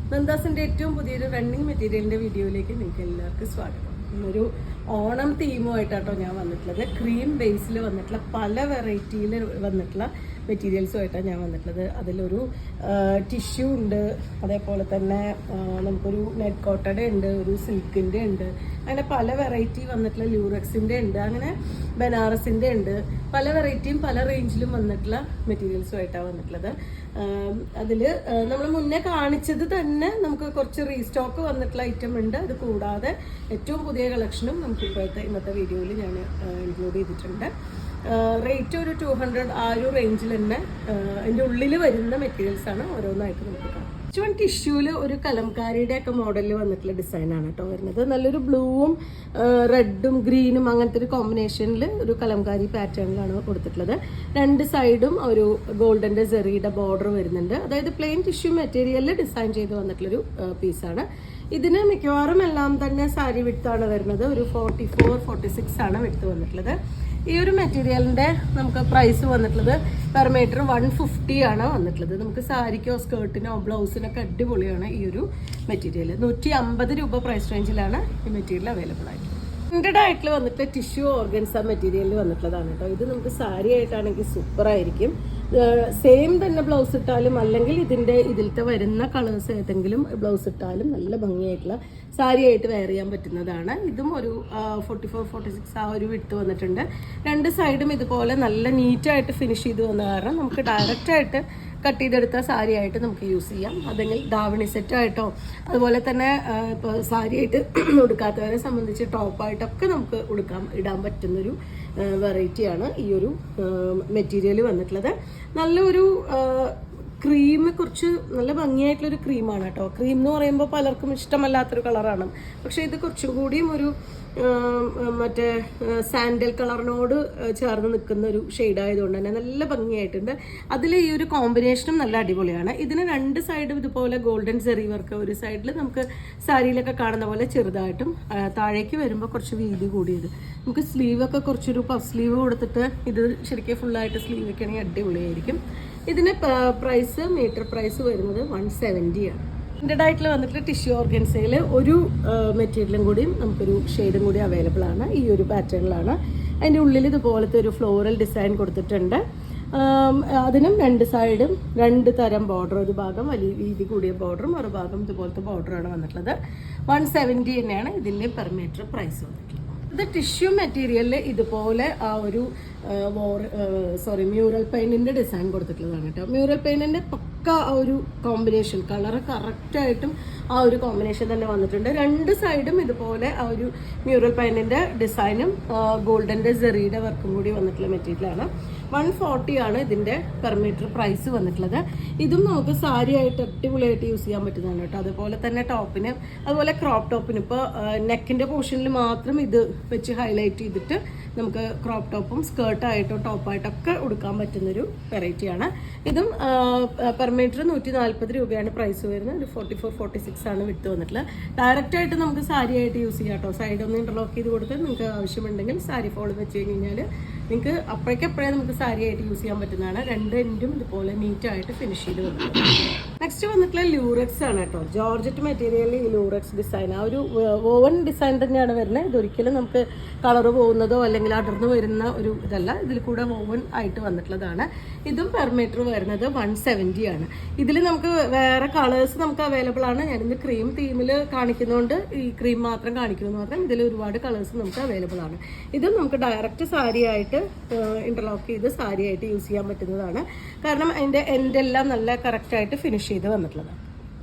നന്ദാസിന്റെ ഏറ്റവും പുതിയൊരു റണ്ണിങ് മെറ്റീരിയലിന്റെ വീഡിയോയിലേക്ക് നിങ്ങൾക്ക് എല്ലാവർക്കും സ്വാഗതം. ഇന്നൊരു ഓണം തീമുമായിട്ടാട്ടോ ഞാൻ വന്നിട്ടുള്ളത്. ക്രീം ബേസിൽ വന്നിട്ടുള്ള പല വെറൈറ്റിയിൽ വന്നിട്ടുള്ള മെറ്റീരിയൽസുമായിട്ടാണ് ഞാൻ വന്നിട്ടുള്ളത്. അതിലൊരു ടിഷ്യൂ ഉണ്ട്, അതേപോലെ തന്നെ നമുക്കൊരു നെറ്റ് കോട്ടയുടെ ഉണ്ട്, ഒരു സിൽക്കിൻ്റെ ഉണ്ട്, അങ്ങനെ പല വെറൈറ്റി വന്നിട്ടുള്ള ലൂറക്സിൻ്റെ ഉണ്ട്, അങ്ങനെ ബനാറസിൻ്റെ ഉണ്ട്. പല വെറൈറ്റിയും പല റേഞ്ചിലും വന്നിട്ടുള്ള മെറ്റീരിയൽസുമായിട്ടാണ് വന്നിട്ടുള്ളത്. അതിൽ നമ്മൾ മുന്നേ കാണിച്ചത് തന്നെ നമുക്ക് കുറച്ച് റീസ്റ്റോക്ക് വന്നിട്ടുള്ള ഐറ്റം ഉണ്ട്. അത് കൂടാതെ ഏറ്റവും പുതിയ കളക്ഷനും നമുക്ക് ഇന്നത്തെ വീഡിയോയിൽ ഞാൻ ഇൻക്ലൂഡ് ചെയ്തിട്ടുണ്ട്. റേറ്റ് ഒരു 200 ആ ഒരു റേഞ്ചിൽ തന്നെ അതിൻ്റെ ഉള്ളിൽ വരുന്ന മെറ്റീരിയൽസാണ് ഓരോന്നായിട്ട് നമുക്ക് കാണാം. ടിഷ്യൂല് ഒരു കലംകാരിയുടെ ഒക്കെ മോഡലിൽ വന്നിട്ടുള്ള ഡിസൈനാണ് കേട്ടോ വരുന്നത്. നല്ലൊരു ബ്ലൂവും റെഡും ഗ്രീനും അങ്ങനത്തെ ഒരു കോമ്പിനേഷനിൽ ഒരു കലംകാരി പാറ്റേണിലാണ് കൊടുത്തിട്ടുള്ളത്. രണ്ട് സൈഡും ഒരു ഗോൾഡൻ്റെ സെറിയുടെ ബോർഡർ വരുന്നുണ്ട്. അതായത് പ്ലെയിൻ ടിഷ്യൂ മെറ്റീരിയലിൽ ഡിസൈൻ ചെയ്ത് വന്നിട്ടുള്ളൊരു പീസാണ്. ഇതിന് മിക്കവാറും എല്ലാം തന്നെ സാരി വിട്താണ് വരുന്നത്. ഒരു 44-46 ആണ് വിട്ട് വന്നിട്ടുള്ളത്. ഈ ഒരു മെറ്റീരിയലിൻ്റെ നമുക്ക് പ്രൈസ് വന്നിട്ടുള്ളത് പെർ മീറ്റർ 150 ആണ് വന്നിട്ടുള്ളത്. നമുക്ക് സാരിക്കോ സ്കേർട്ടിനോ ബ്ലൗസിനൊക്കെ അടിപൊളിയാണ് ഈ ഒരു മെറ്റീരിയൽ. 150 രൂപ പ്രൈസ് റേഞ്ചിലാണ് ഈ മെറ്റീരിയൽ അവൈലബിൾ ആയിട്ടുള്ളത്. പ്രിന്റഡ് ആയിട്ടുള്ള വന്നിട്ട് ടിഷ്യൂ ഓർഗൻസ മെറ്റീരിയലിൽ വന്നിട്ടുള്ളതാണ് കേട്ടോ. ഇത് നമുക്ക് സാരി ആയിട്ടാണെങ്കിൽ സൂപ്പർ ആയിരിക്കും. സെയിം തന്നെ ബ്ലൗസ് ഇട്ടാലും അല്ലെങ്കിൽ ഇതിലത്തെ വരുന്ന കളേഴ്സ് ഏതെങ്കിലും ബ്ലൗസ് ഇട്ടാലും നല്ല ഭംഗിയായിട്ടുള്ള സാരി ആയിട്ട് വെയർ ചെയ്യാൻ പറ്റുന്നതാണ്. ഇതും ഒരു 44-46 ആ ഒരു വിട്ട് വന്നിട്ടുണ്ട്. രണ്ട് സൈഡും ഇതുപോലെ നല്ല നീറ്റായിട്ട് ഫിനിഷ് ചെയ്ത് വന്ന കാരണം നമുക്ക് ഡയറക്റ്റായിട്ട് കട്ട് ചെയ്തെടുത്ത സാരി ആയിട്ട് നമുക്ക് യൂസ് ചെയ്യാം. അതെങ്കിൽ ദാവണി സെറ്റായിട്ടോ അതുപോലെ തന്നെ ഇപ്പോൾ സാരിയായിട്ട് ഉടുക്കാത്തവരെ സംബന്ധിച്ച് ടോപ്പായിട്ടൊക്കെ നമുക്ക് ഇടാൻ പറ്റുന്നൊരു വെറൈറ്റിയാണ് ഈ ഒരു മെറ്റീരിയൽ വന്നിട്ടുള്ളത്. നല്ലൊരു ക്രീം, കുറച്ച് നല്ല ഭംഗിയായിട്ടുള്ളൊരു ക്രീമാണ് കേട്ടോ. ക്രീം എന്ന് പറയുമ്പോൾ പലർക്കും ഇഷ്ടമല്ലാത്തൊരു കളറാണ്. പക്ഷേ ഇത് കുറച്ചും കൂടിയും ഒരു മറ്റേ സാൻഡൽ കളറിനോട് ചേർന്ന് നിൽക്കുന്ന ഒരു ഷെയ്ഡ് ആയതുകൊണ്ട് തന്നെ നല്ല ഭംഗിയായിട്ടുണ്ട്. അതിൽ ഈ ഒരു കോമ്പിനേഷനും നല്ല അടിപൊളിയാണ്. ഇതിന് രണ്ട് സൈഡും ഇതുപോലെ ഗോൾഡൻ സെറി വർക്ക്, ഒരു സൈഡിൽ നമുക്ക് സാരിയിലൊക്കെ കാണുന്ന പോലെ ചെറുതായിട്ടും താഴേക്ക് വരുമ്പോൾ കുറച്ച് വീതി കൂടിയത്. നമുക്ക് സ്ലീവൊക്കെ കുറച്ചൊരു പഫ് സ്ലീവ് കൊടുത്തിട്ട് ഇത് ശരിക്കും ഫുള്ളായിട്ട് സ്ലീവ് വെക്കുകയാണെങ്കിൽ അടിപൊളിയായിരിക്കും. ഇതിന് പ്രൈസ് മീറ്റർ പ്രൈസ് വരുന്നത് 170 ആണ്. പ്രിന്റഡ് ആയിട്ടുള്ള വന്നിട്ട് ടിഷ്യൂ ഓർഗൻസയിൽ ഒരു മെറ്റീരിയലും കൂടിയും നമുക്കൊരു ഷെയ്ഡും കൂടി അവൈലബിൾ ആണ്. ഈ ഒരു പാറ്റേണിലാണ്. അതിൻ്റെ ഉള്ളിൽ ഇതുപോലത്തെ ഒരു ഫ്ലോറൽ ഡിസൈൻ കൊടുത്തിട്ടുണ്ട്. അതിനും രണ്ട് സൈഡും രണ്ട് തരം ബോർഡർ, ഒരു ഭാഗം വലിയ വീതി കൂടിയ ബോർഡറും ഒരു ഭാഗം ഇതുപോലത്തെ ബോർഡറാണ് വന്നിട്ടുള്ളത്. 170 തന്നെയാണ് ഇതിൻ്റെ പെർ മീറ്റർ പ്രൈസ് വന്നിട്ടുള്ളത്. ഇത് ടിഷ്യൂ മെറ്റീരിയലിൽ ഇതുപോലെ ആ ഒരു മ്യൂറൽ പെയിൻറ്റിൻ്റെ ഡിസൈൻ കൊടുത്തിട്ടുള്ളതാണ് കേട്ടോ. മ്യൂറൽ പെയിൻറ്റിൻ്റെ പക്ക ആ ഒരു കോമ്പിനേഷൻ, കളറ് കറക്റ്റായിട്ടും ആ ഒരു കോമ്പിനേഷൻ തന്നെ വന്നിട്ടുണ്ട്. രണ്ട് സൈഡും ഇതുപോലെ ആ ഒരു മ്യൂറൽ പെയിൻറ്റിൻ്റെ ഡിസൈനും ഗോൾഡൻ്റെ സെറിയുടെ വർക്കും കൂടി വന്നിട്ടുള്ള മെറ്റീരിയലാണ്. 140 ആണ് ഇതിൻ്റെ പെർ മീറ്റർ പ്രൈസ് വന്നിട്ടുള്ളത്. ഇതും നമുക്ക് സാരി ആയിട്ട് അടിപൊളിയായിട്ട് യൂസ് ചെയ്യാൻ പറ്റുന്നതാണ് കേട്ടോ. അതുപോലെ തന്നെ ടോപ്പിന്, അതുപോലെ ക്രോപ്പ് ടോപ്പിന് ഇപ്പോൾ നെക്കിൻ്റെ പോർഷനിൽ മാത്രം ഇത് വെച്ച് ഹൈലൈറ്റ് ചെയ്തിട്ട് നമുക്ക് ക്രോപ്പ് ടോപ്പും സ്കേർട്ടായിട്ടോ ടോപ്പായിട്ടൊക്കെ ഉടുക്കാൻ പറ്റുന്നൊരു വെറൈറ്റിയാണ്. ഇതും പെർ മീറ്റർ 140 രൂപയാണ് പ്രൈസ് വരുന്നത്. ഒരു 44-46 ആണ് വിട്ട് വന്നിട്ടുള്ളത്. ഡയറക്റ്റായിട്ട് നമുക്ക് സാരി ആയിട്ട് യൂസ് ചെയ്യാം കേട്ടോ. സൈഡൊന്ന് ഇൻ്റർലോക്ക് ചെയ്ത് കൊടുത്ത് നിങ്ങൾക്ക് ആവശ്യമുണ്ടെങ്കിൽ സാരി ഫോൾ വെച്ച് കഴിഞ്ഞാൽ നിങ്ങൾക്ക് അപ്പോഴേക്കപ്പോഴേ നമുക്ക് സാരി ആയിട്ട് യൂസ് ചെയ്യാൻ പറ്റുന്നതാണ്. രണ്ട് എൻഡും ഇതുപോലെ നീറ്റായിട്ട് ഫിനിഷ് ചെയ്ത് വന്നിട്ടുണ്ട്. നെക്സ്റ്റ് വന്നിട്ടുള്ള ലൂറക്സ് ആണ് കേട്ടോ. ജോർജറ്റ് മെറ്റീരിയലിൽ ഈ ലൂറക്സ് ഡിസൈൻ, ആ ഒരു വോവൻ ഡിസൈൻ തന്നെയാണ് വരുന്നത്. ഇതൊരിക്കലും നമുക്ക് കളറ് പോകുന്നതോ അല്ലെങ്കിൽ അടർന്നു വരുന്ന ഒരു ഇതല്ല. ഇതിൽ കൂടെ വോവൻ ആയിട്ട് വന്നിട്ടുള്ളതാണ്. ഇതും പെർ മീറ്റർ വരുന്നത് 170 ആണ്. ഇതിൽ നമുക്ക് വേറെ കളേഴ്സ് നമുക്ക് അവൈലബിൾ ആണ്. ഞാനിന്ന് ക്രീം തീമിൽ കാണിക്കുന്നതുകൊണ്ട് ഈ ക്രീം മാത്രം കാണിക്കുന്നത് മാത്രം. ഇതിൽ ഒരുപാട് കളേഴ്സ് നമുക്ക് അവൈലബിൾ ആണ്. ഇതും നമുക്ക് ഡയറക്റ്റ് സാരി ആയിട്ട് ഇന്റർലോക്ക് ചെയ്ത് സാരി ആയിട്ട് യൂസ് ചെയ്യാൻ പറ്റുന്നതാണ്. കാരണം അതിൻ്റെ എൻഡെല്ലാം നല്ല കറക്റ്റായിട്ട് ഫിനിഷ് ചെയ്ത് വന്നിട്ടുള്ളതാണ്.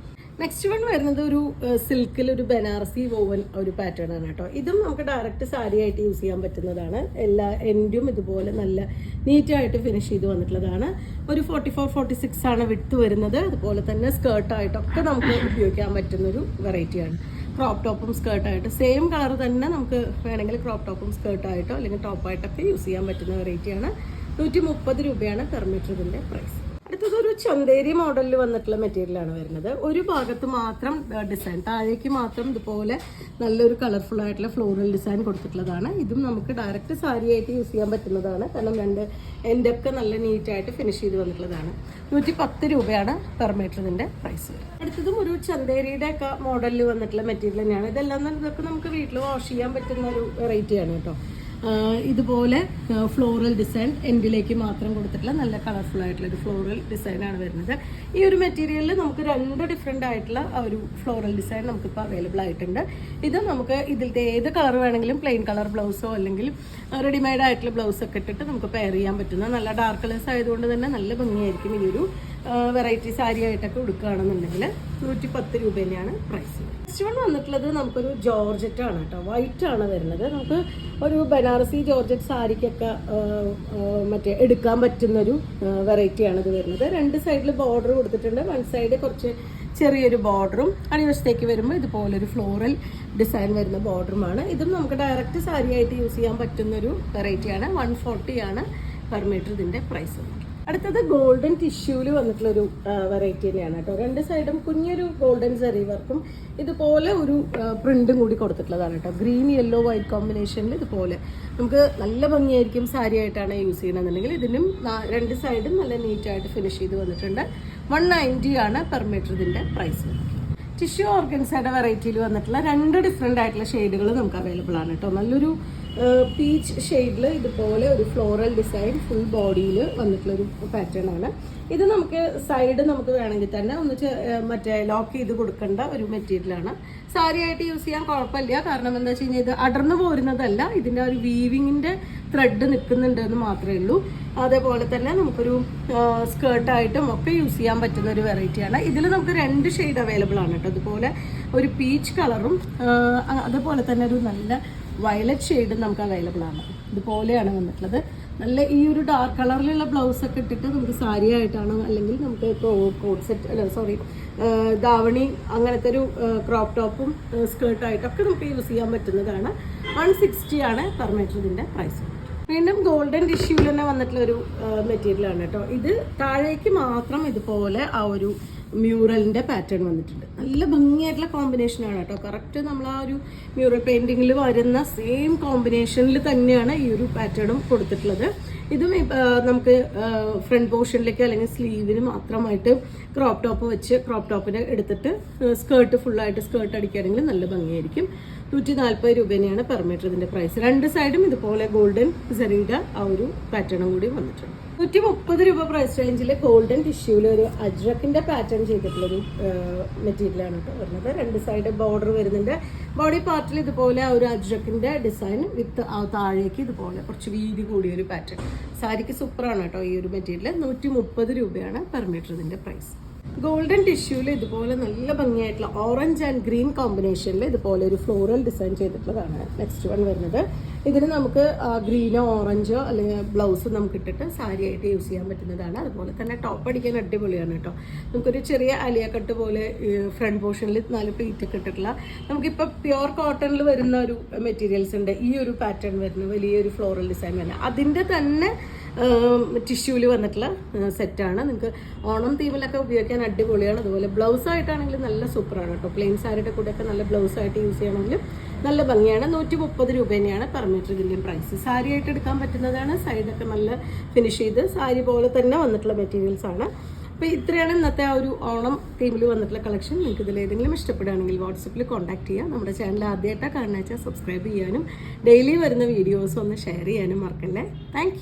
നെക്സ്റ്റ് വൺ വരുന്നത് ഒരു സിൽക്കിൽ ഒരു ബനാറസി വോവൻ ഒരു പാറ്റേൺ ആണ് കേട്ടോ. ഇതും നമുക്ക് ഡയറക്റ്റ് സാരി ആയിട്ട് യൂസ് ചെയ്യാൻ പറ്റുന്നതാണ്. എല്ലാ എൻഡും ഇതുപോലെ നല്ല നീറ്റായിട്ട് ഫിനിഷ് ചെയ്ത് വന്നിട്ടുള്ളതാണ്. ഒരു 44-46 ആണ് വിട്ട് വരുന്നത്. അതുപോലെ തന്നെ സ്കേർട്ടായിട്ടൊക്കെ നമുക്ക് ഉപയോഗിക്കാൻ പറ്റുന്നൊരു വെറൈറ്റിയാണ്. ക്രോപ്പ് ടോപ്പും സ്കേർട്ടായിട്ട് സെയിം കളർ തന്നെ നമുക്ക് വേണമെങ്കിൽ ക്രോപ്പ് ടോപ്പും സ്കേർട്ടായിട്ടോ അല്ലെങ്കിൽ ടോപ്പായിട്ടൊക്കെ യൂസ് ചെയ്യാൻ പറ്റുന്ന വെറൈറ്റിയാണ്. 130 രൂപയാണ് പെർ മീറ്റർ ഇതിൻ്റെ പ്രൈസ്. അടുത്തതൊരു ചന്തേരി മോഡലിൽ വന്നിട്ടുള്ള മെറ്റീരിയലാണ് വരുന്നത്. ഒരു ഭാഗത്ത് മാത്രം ഡിസൈൻ, താഴേക്ക് മാത്രം ഇതുപോലെ നല്ലൊരു കളർഫുൾ ആയിട്ടുള്ള ഫ്ലോറൽ ഡിസൈൻ കൊടുത്തിട്ടുള്ളതാണ്. ഇതും നമുക്ക് ഡയറക്റ്റ് സാരി ആയിട്ട് യൂസ് ചെയ്യാൻ പറ്റുന്നതാണ്. കാരണം എൻ്റെ ഒക്കെ നല്ല നീറ്റായിട്ട് ഫിനിഷ് ചെയ്ത് വന്നിട്ടുള്ളതാണ്. 110 രൂപയാണ് പെർ മീറ്റർ ഇതിൻ്റെ പ്രൈസ്. അടുത്തതും ഒരു ചന്തേരിയുടെ ഒക്കെ മോഡലിൽ വന്നിട്ടുള്ള മെറ്റീരിയൽ തന്നെയാണ്. ഇതെല്ലാം ഇതൊക്കെ നമുക്ക് വീട്ടിൽ വാഷ് ചെയ്യാൻ പറ്റുന്ന ഒരു വെറൈറ്റിയാണ് കേട്ടോ. ഇതുപോലെ ഫ്ലോറൽ ഡിസൈൻ എൻഡിലേക്ക് മാത്രം കൊടുത്തിട്ടുള്ള നല്ല കളർഫുൾ ആയിട്ടുള്ള ഒരു ഫ്ലോറൽ ഡിസൈനാണ് വരുന്നത്. ഈ ഒരു മെറ്റീരിയലിൽ നമുക്ക് 2 ഡിഫറെൻ്റ് ആയിട്ടുള്ള ഒരു ഫ്ലോറൽ ഡിസൈൻ നമുക്കിപ്പോൾ അവൈലബിൾ ആയിട്ടുണ്ട്. ഇത് നമുക്ക് ഇതിലത്തെ ഏത് കളർ വേണമെങ്കിലും പ്ലെയിൻ കളർ ബ്ലൗസോ അല്ലെങ്കിൽ റെഡിമെയ്ഡ് ആയിട്ടുള്ള ബ്ലൗസൊക്കെ ഇട്ടിട്ട് നമുക്ക് പെയർ ചെയ്യാൻ പറ്റുന്ന നല്ല ഡാർക്ക് കളേഴ്സ് ആയതുകൊണ്ട് തന്നെ നല്ല ഭംഗിയായിരിക്കും. ഈ ഒരു വെറൈറ്റി സാരി ആയിട്ടൊക്കെ കൊടുക്കുകയാണെന്നുണ്ടെങ്കിൽ 110 രൂപ തന്നെയാണ് പ്രൈസ്. നെക്സ്റ്റ് വൺ വന്നിട്ടുള്ളത് നമുക്കൊരു ജോർജറ്റ് ആണ് കേട്ടോ. വൈറ്റ് ആണ് വരുന്നത്. നമുക്ക് ഒരു ബനാറസി ജോർജറ്റ് സാരിക്കൊക്കെ മറ്റേ എടുക്കാൻ പറ്റുന്നൊരു വെറൈറ്റിയാണ് ഇത് വരുന്നത്. 2 സൈഡിൽ ബോർഡർ കൊടുത്തിട്ടുണ്ട്. 1 സൈഡ് കുറച്ച് ചെറിയൊരു ബോർഡറും അടിവശത്തേക്ക് വരുമ്പോൾ ഇതുപോലൊരു ഫ്ലോറൽ ഡിസൈൻ വരുന്ന ബോർഡറുമാണ്. ഇതും നമുക്ക് ഡയറക്റ്റ് സാരി ആയിട്ട് യൂസ് ചെയ്യാൻ പറ്റുന്നൊരു വെറൈറ്റിയാണ്. 140 ആണ് പെർ മീറ്റർ ഇതിൻ്റെ പ്രൈസ്. അടുത്തത് ഗോൾഡൻ ടിഷ്യൂല് വന്നിട്ടുള്ളൊരു വെറൈറ്റി തന്നെയാണ് കേട്ടോ. 2 സൈഡും കുഞ്ഞൊരു ഗോൾഡൻ സെറി വർക്കും ഇതുപോലെ ഒരു പ്രിന്റും കൂടി കൊടുത്തിട്ടുള്ളതാണ് കേട്ടോ. ഗ്രീൻ യെല്ലോ വൈറ്റ് കോമ്പിനേഷനിൽ ഇതുപോലെ നമുക്ക് നല്ല ഭംഗിയായിരിക്കും. സാരി ആയിട്ടാണ് യൂസ് ചെയ്യണമെന്നുണ്ടെങ്കിൽ ഇതിനും 2 സൈഡും നല്ല നീറ്റായിട്ട് ഫിനിഷ് ചെയ്ത് വന്നിട്ടുണ്ട്. 190 ആണ് പെർ മീറ്റർ ഇതിൻ്റെ പ്രൈസ്. ടിഷ്യൂ ഓർഗൻസയുടെ വെറൈറ്റിയിൽ വന്നിട്ടുള്ള 2 ഡിഫറെൻ്റ് ആയിട്ടുള്ള ഷെയ്ഡുകൾ നമുക്ക് അവൈലബിൾ ആണ് കേട്ടോ. നല്ലൊരു പീച്ച് ഷെയ്ഡിൽ ഇതുപോലെ ഒരു ഫ്ലോറൽ ഡിസൈൻ ഫുൾ ബോഡിയിൽ വന്നിട്ടുള്ളൊരു പാറ്റേൺ ആണ്. ഇത് നമുക്ക് സൈഡ് നമുക്ക് വേണമെങ്കിൽ തന്നെ ഒന്ന് മറ്റേ ലോക്ക് ചെയ്ത് കൊടുക്കേണ്ട ഒരു മെറ്റീരിയലാണ്. സാരി ആയിട്ട് യൂസ് ചെയ്യാൻ കുഴപ്പമില്ല. കാരണം എന്താ വെച്ച് കഴിഞ്ഞാൽ ഇത് അടർന്നു പോരുന്നതല്ല, ഇതിൻ്റെ ഒരു വീവിങ്ങിൻ്റെ ത്രെഡ് നിൽക്കുന്നുണ്ട് എന്ന് മാത്രമേ ഉള്ളൂ. അതേപോലെ തന്നെ നമുക്കൊരു സ്കേർട്ടായിട്ടും ഒക്കെ യൂസ് ചെയ്യാൻ പറ്റുന്ന ഒരു വെറൈറ്റിയാണ്. ഇതിൽ നമുക്ക് 2 ഷെയ്ഡ് അവൈലബിൾ ആണ് കേട്ടോ. അതുപോലെ ഒരു പീച്ച് കളറും അതുപോലെ തന്നെ ഒരു നല്ല വയലറ്റ് ഷെയ്ഡും നമുക്ക് അവൈലബിൾ ആണ്. ഇതുപോലെയാണ് വന്നിട്ടുള്ളത്. നല്ല ഈ ഒരു ഡാർക്ക് കളറിലുള്ള ബ്ലൗസൊക്കെ ഇട്ടിട്ട് നമുക്ക് സാരി ആയിട്ടാണോ അല്ലെങ്കിൽ നമുക്ക് കോട്ട് സെറ്റ് അല്ല സോറി ദാവണി അങ്ങനത്തെ ഒരു ക്രോപ്പ് ടോപ്പും സ്കേർട്ടായിട്ടൊക്കെ നമുക്ക് യൂസ് ചെയ്യാൻ പറ്റുന്നതാണ്. 160 ആണ് പെർ മീറ്റർ ഇതിൻ്റെ പ്രൈസ്. വീണ്ടും ഗോൾഡൻ ടിഷ്യൂവിൽ തന്നെ വന്നിട്ടുള്ളൊരു മെറ്റീരിയലാണ് കേട്ടോ. ഇത് താഴേക്ക് മാത്രം ഇതുപോലെ ആ ഒരു മ്യൂറലിൻ്റെ പാറ്റേൺ വന്നിട്ടുണ്ട്. നല്ല ഭംഗിയായിട്ടുള്ള കോമ്പിനേഷനാണ് കേട്ടോ. കറക്റ്റ് നമ്മൾ ആ ഒരു മ്യൂറൽ പെയിൻറ്റിങ്ങിൽ വരുന്ന സെയിം കോമ്പിനേഷനിൽ തന്നെയാണ് ഈ ഒരു പാറ്റേണും കൊടുത്തിട്ടുള്ളത്. ഇതും നമുക്ക് ഫ്രണ്ട് പോർഷനിലേക്ക് അല്ലെങ്കിൽ സ്ലീവിന് മാത്രമായിട്ട് ക്രോപ്പ് ടോപ്പ് വെച്ച് ക്രോപ്പ് ടോപ്പിനെ എടുത്തിട്ട് സ്കേർട്ട് ഫുള്ളായിട്ട് സ്കേർട്ട് അടിക്കുകയാണെങ്കിൽ നല്ല ഭംഗിയായിരിക്കും. 140 രൂപ തന്നെയാണ് പെർ മീറ്റർ ഇതിൻ്റെ പ്രൈസ്. 2 സൈഡും ഇതുപോലെ ഗോൾഡൻ സെറിയുടെ ആ ഒരു പാറ്റേണും കൂടി വന്നിട്ടുണ്ട്. 130 രൂപ പ്രൈസ് റേഞ്ചിൽ ഗോൾഡൻ ടിഷ്യൂവിൽ ഒരു അജ്രക്കിൻ്റെ പാറ്റേൺ ചെയ്തിട്ടുള്ളൊരു മെറ്റീരിയലാണ് കേട്ടോ വരുന്നത്. 2 സൈഡ് ബോർഡർ വരുന്നുണ്ട്. ബോഡി പാർട്ടിൽ ഇതുപോലെ ഒരു അജ്രക്കിൻ്റെ ഡിസൈൻ വിത്ത് താഴേക്ക് ഇതുപോലെ കുറച്ച് വീതി കൂടിയൊരു പാറ്റേൺ. സാരിക്ക് സൂപ്പറാണ് കേട്ടോ ഈ ഒരു മെറ്റീരിയൽ. 130 രൂപയാണ് പെർ മീറ്റർ ഇതിൻ്റെ പ്രൈസ്. ഗോൾഡൻ ടിഷ്യൂവിൽ ഇതുപോലെ നല്ല ഭംഗിയായിട്ടുള്ള ഓറഞ്ച് ആൻഡ് ഗ്രീൻ കോമ്പിനേഷനിൽ ഇതുപോലെ ഒരു ഫ്ലോറൽ ഡിസൈൻ ചെയ്തിട്ടുള്ളതാണ് നെക്സ്റ്റ് വൺ വരുന്നത്. ഇതിന് നമുക്ക് ഗ്രീനോ ഓറഞ്ചോ അല്ലെങ്കിൽ ബ്ലൗസ് നമുക്ക് ഇട്ടിട്ട് സാരി ആയിട്ട് യൂസ് ചെയ്യാൻ പറ്റുന്നതാണ്. അതുപോലെ തന്നെ ടോപ്പ് അടിക്കാൻ അടിപൊളിയാണ് കേട്ടോ. നമുക്കൊരു ചെറിയ അലിയ കട്ട് പോലെ ഫ്രണ്ട് പോർഷനിൽ 4 പ്ലീറ്റൊക്കെ ഇട്ടിട്ടുള്ള നമുക്കിപ്പോൾ പ്യുവർ കോട്ടണിൽ വരുന്ന ഒരു മെറ്റീരിയൽസ് ഉണ്ട്. ഈ ഒരു പാറ്റേൺ വരുന്ന വലിയൊരു ഫ്ലോറൽ ഡിസൈൻ വരുന്നത് അതിൻ്റെ തന്നെ ടിഷ്യൂവിൽ വന്നിട്ടുള്ള സെറ്റാണ്. നിങ്ങൾക്ക് ഓണം തീമിലൊക്കെ ഉപയോഗിക്കാൻ അടിപൊളിയാണ്. അതുപോലെ ബ്ലൗസ് ആയിട്ടാണെങ്കിൽ നല്ല സൂപ്പറാണ് കേട്ടോ. പ്ലെയിൻ സാരിയുടെ കൂടെയൊക്കെ നല്ല ബ്ലൗസ് ആയിട്ട് യൂസ് ചെയ്യണമെങ്കിൽ നല്ല ഭംഗിയാണ്. 130 രൂപ തന്നെയാണ് പെർ മീറ്റർ ഇതിൻ്റെ പ്രൈസ്. സാരി ആയിട്ട് എടുക്കാൻ പറ്റുന്നതാണ്. സൈഡൊക്കെ നല്ല ഫിനിഷ് ചെയ്ത് സാരി പോലെ തന്നെ വന്നിട്ടുള്ള മെറ്റീരിയൽസ് ആണ്. അപ്പോൾ ഇത്രയാണ് ഇന്നത്തെ ആ ഒരു ഓണം തീമിൽ വന്നിട്ടുള്ള കളക്ഷൻ. നിങ്ങൾക്ക് ഇതിൽ ഏതെങ്കിലും ഇഷ്ടപ്പെടുകയാണെങ്കിൽ വാട്സപ്പിൽ കോൺടാക്ട് ചെയ്യുക. നമ്മുടെ ചാനൽ ആദ്യമായിട്ടാണ് കാണുക വെച്ചാൽ സബ്സ്ക്രൈബ് ചെയ്യാനും ഡെയിലി വരുന്ന വീഡിയോസ് ഒന്ന് ഷെയർ ചെയ്യാനും മറക്കല്ലേ. താങ്ക്